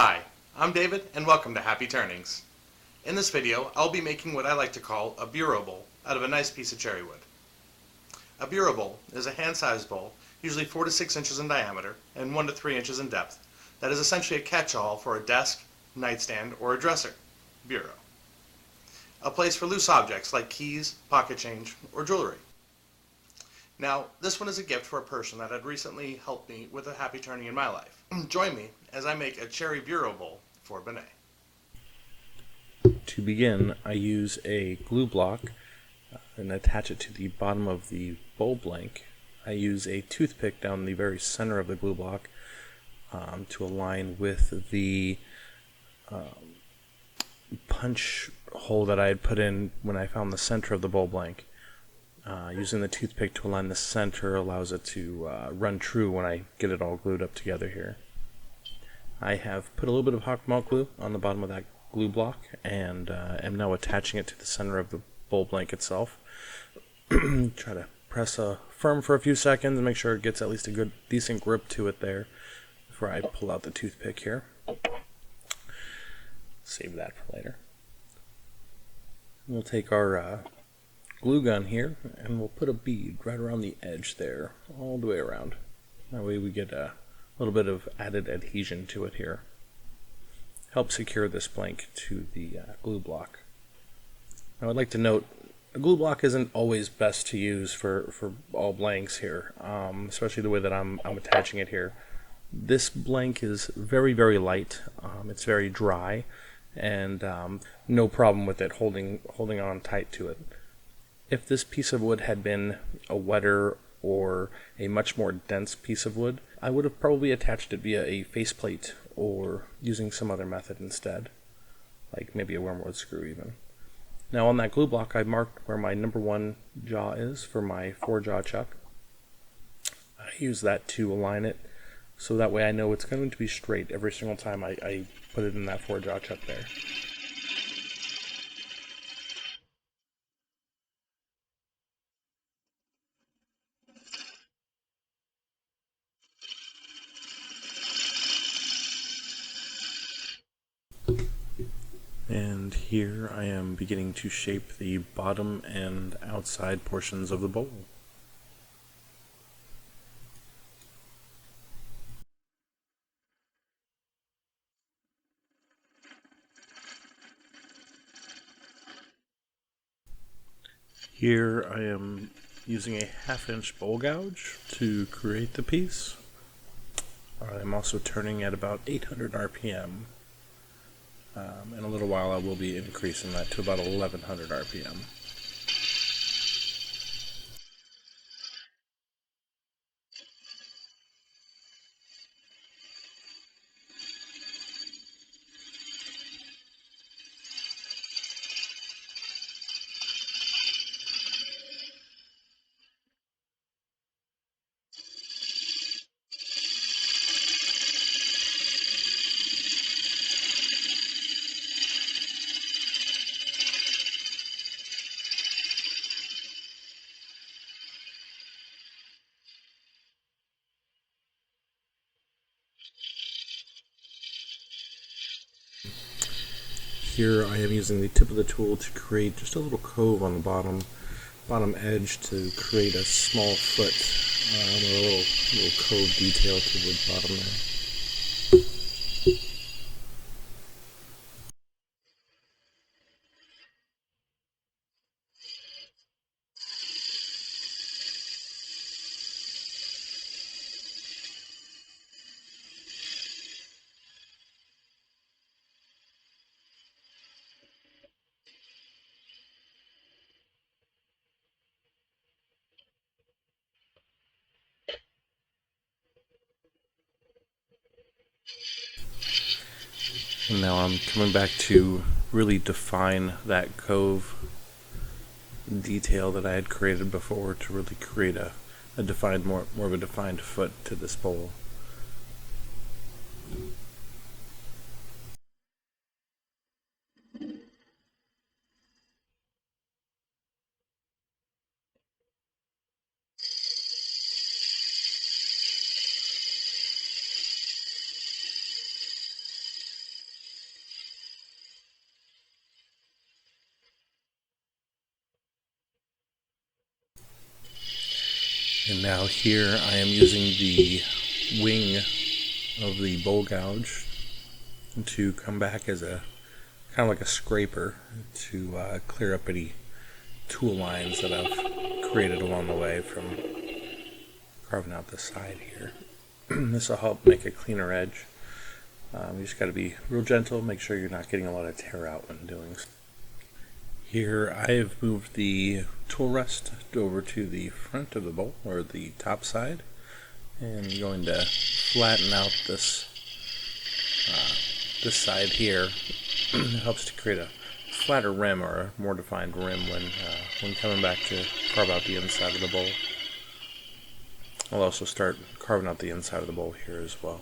Hi, I'm David and welcome to Happy Turnings. In this video, I'll be making what I like to call a bureau bowl out of a nice piece of cherry wood. A bureau bowl is a hand-sized bowl, usually 4 to 6 inches in diameter and 1 to 3 inches in depth, that is essentially a catch-all for a desk, nightstand, or a dresser, bureau. A place for loose objects like keys, pocket change, or jewelry. Now, this one is a gift for a person that had recently helped me with a happy turning in my life. Join me as I make a cherry bureau bowl for Banae. To begin, I use a glue block and attach it to the bottom of the bowl blank. I use a toothpick down the very center of the glue block to align with the punch hole that I had put in when I found the center of the bowl blank. Using the toothpick to align the center allows it to run true when I get it all glued up together here. I have put a little bit of hot melt glue on the bottom of that glue block and am now attaching it to the center of the bowl blank itself. Try to press firm for a few seconds and make sure it gets at least a good decent grip to it there before I pull out the toothpick here. Save that for later. We'll take our glue gun here and we'll put a bead right around the edge there, all the way around. That way we get a little bit of added adhesion to it here. Help secure this blank to the glue block. Now I'd like to note, a glue block isn't always best to use for all blanks here, especially the way that I'm attaching it here. This blank is very, very light. It's very dry, and no problem with it holding on tight to it. If this piece of wood had been a wetter or a much more dense piece of wood, I would have probably attached it via a faceplate or using some other method instead, like maybe a wormwood screw even. Now on that glue block I marked where my number 1 jaw is for my 4-jaw chuck. I use that to align it so that way I know it's going to be straight every single time I put it in that 4-jaw chuck there. And here I am beginning to shape the bottom and outside portions of the bowl. Here I am using a 1/2 inch bowl gouge to create the piece. I'm also turning at about 800 RPM. In a little while I will be increasing that to about 1100 RPM. Here I am using the tip of the tool to create just a little cove on the bottom edge to create a small foot, or a little cove detail to the bottom there. And now I'm coming back to really define that cove detail that I had created before to really create a defined, more of a defined foot to this bowl. And now here I am using the wing of the bowl gouge to come back as a kind of like a scraper to clear up any tool lines that I've created along the way from carving out the side here. This will help make a cleaner edge. You just got to be real gentle, make sure you're not getting a lot of tear out when doing so. Here I have moved the tool rest over to the front of the bowl, or the top side, and I'm going to flatten out this side here. It helps to create a flatter rim, or a more defined rim when coming back to carve out the inside of the bowl. I'll also start carving out the inside of the bowl here as well.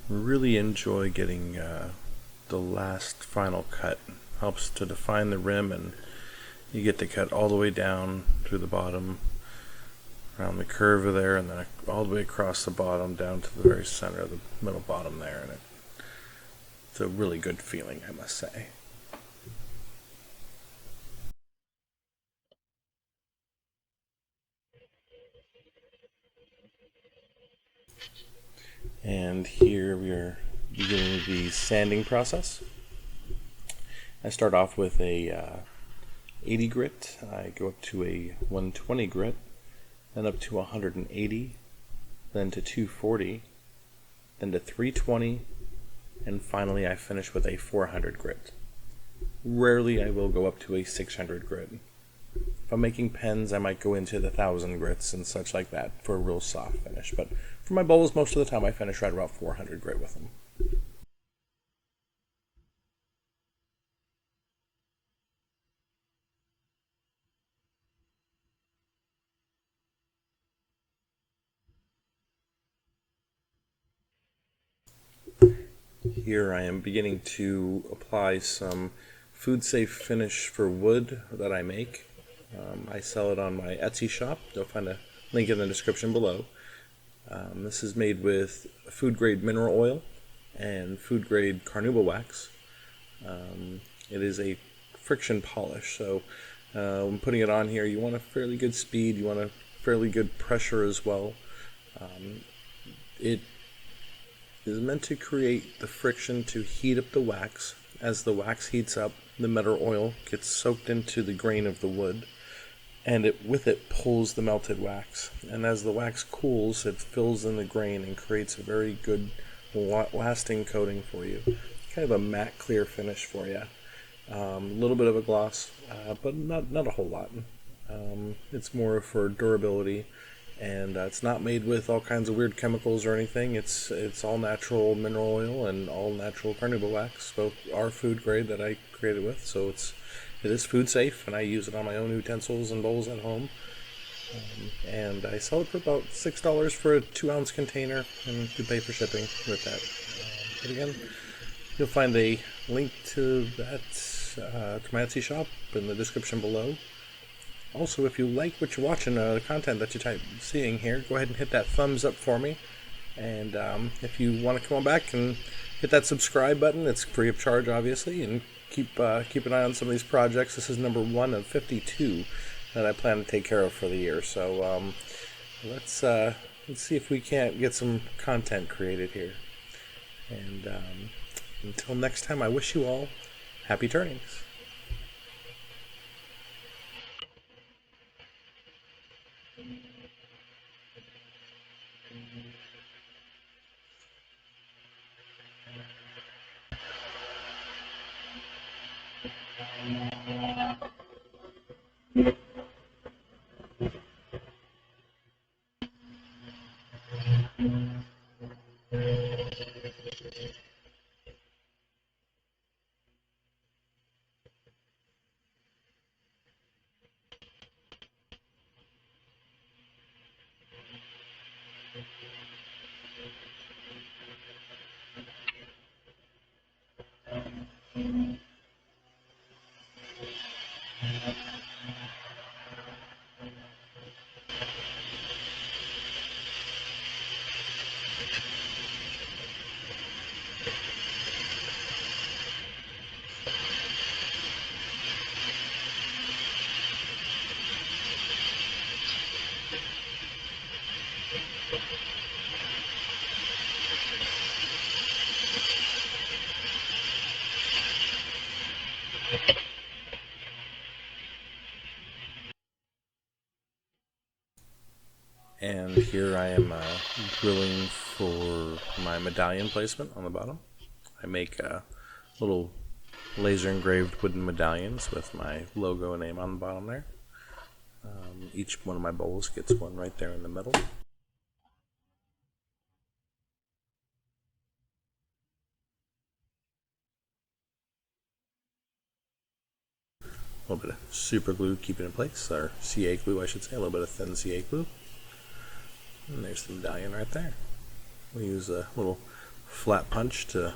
Really enjoy getting the last final cut. Helps to define the rim, and you get to cut all the way down through the bottom, around the curve there, and then all the way across the bottom down to the very center of the middle bottom there. And it's a really good feeling, I must say. And here we are beginning the sanding process. I start off with a 80 grit. I go up to a 120 grit, then up to 180, then to 240, then to 320, and finally I finish with a 400 grit. Rarely I will go up to a 600 grit. If I'm making pens, I might go into the 1000 grits and such like that for a real soft finish, but for my bowls, most of the time I finish right about 400 grit with them. Here I am beginning to apply some food safe finish for wood that I make. I sell it on my Etsy shop. You'll find a link in the description below. This is made with food grade mineral oil and food grade carnauba wax. It is a friction polish, so when putting it on here, you want a fairly good speed, you want a fairly good pressure as well. It is meant to create the friction to heat up the wax. As the wax heats up, the metal oil gets soaked into the grain of the wood, and with it pulls the melted wax. And as the wax cools, it fills in the grain and creates a very good lasting coating for you. Kind of a matte clear finish for you. A little bit of a gloss, but not a whole lot. It's more for durability, and it's not made with all kinds of weird chemicals or anything. It's all natural mineral oil and all natural carnauba wax. Both are food grade that I created with, so it is food safe, and I use it on my own utensils and bowls at home. And I sell it for about $6 for a 2-ounce container, and you pay for shipping with that. But again, you'll find a link to that to my Etsy shop in the description below. Also, if you like what you're watching, the content that you're seeing here, go ahead and hit that thumbs up for me. And if you want to come on back and hit that subscribe button, it's free of charge, obviously, and keep an eye on some of these projects. This is number 1 of 52 that I plan to take care of for the year. So let's see if we can't get some content created here. And until next time, I wish you all happy turnings. And here I am drilling for my medallion placement on the bottom. I make little laser engraved wooden medallions with my logo and name on the bottom there. Each one of my bowls gets one right there in the middle. A little bit of super glue keep it in place, or CA glue I should say, a little bit of thin CA glue. And there's the medallion right there. We use a little flat punch to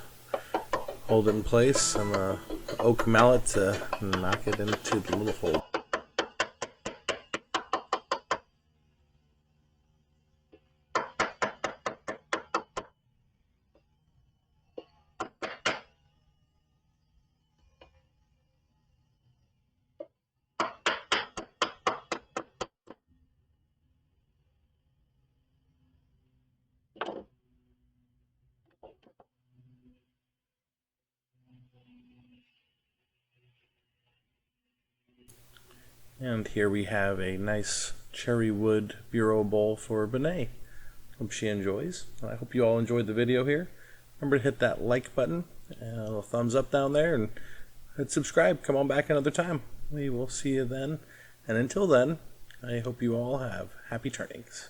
hold it in place, and the oak mallet to knock it into the little hole. And here we have a nice cherry wood bureau bowl for Banae. Hope she enjoys. I hope you all enjoyed the video here. Remember to hit that like button and a little thumbs up down there, and hit subscribe. Come on back another time. We will see you then. And until then, I hope you all have happy turnings.